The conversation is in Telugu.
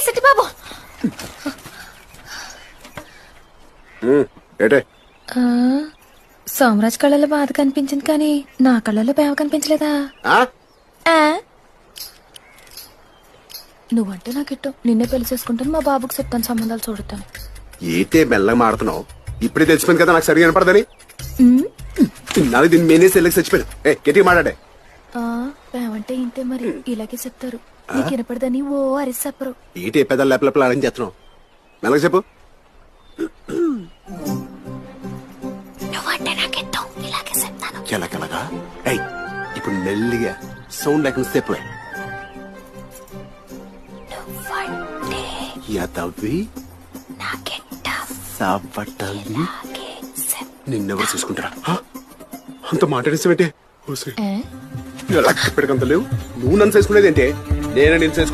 సత్యబాబు ఏటే సోమరాజ్ కళ్ళలో బాధ కనిపించింది కానీ నా కళ్ళలో బేవ కనిపించలేదా? నువ్వంటే నాకు ఇట్టం. నిన్నే పెళ్లి చేసుకుంటాను, మా బాబుకి చెప్తాను, సంబంధాలు చూడతాను. ఏటే మెల్లగా మాడుతున్నావు? ఇప్పుడే తెలిసిపోయింది కదా నాకు సరిగా వినపడదని. నాకు దీన్ని మేనేసి వెళ్ళకి చచ్చిపోయాను. గట్టిగా మాట్లాడే. బేవంటే ఇంతే మరి, ఇలాగే చెప్తారు. నీకు వినపడదని ఓ అరిసి చెప్పరు. ఏటే పెద్ద లేపలేపలు అరేంజ్ చేస్తున్నావు? మెల్లగా చెప్పు. నువ్వంటే నాకు ఇట్టం, ఇలాగే చెప్తాను. ఎలాగలాగా? ఇప్పుడు మెల్లిగా సౌండ్ లేకుండా చెప్పు. యాదవి సావటవి నిన్నెవరు చూసుకుంటారా? అంత మాట్లాడేసావేంటే? పెడకంత లేవు. నువ్వు నన్ను చేసుకునేది ఏంటే? నేను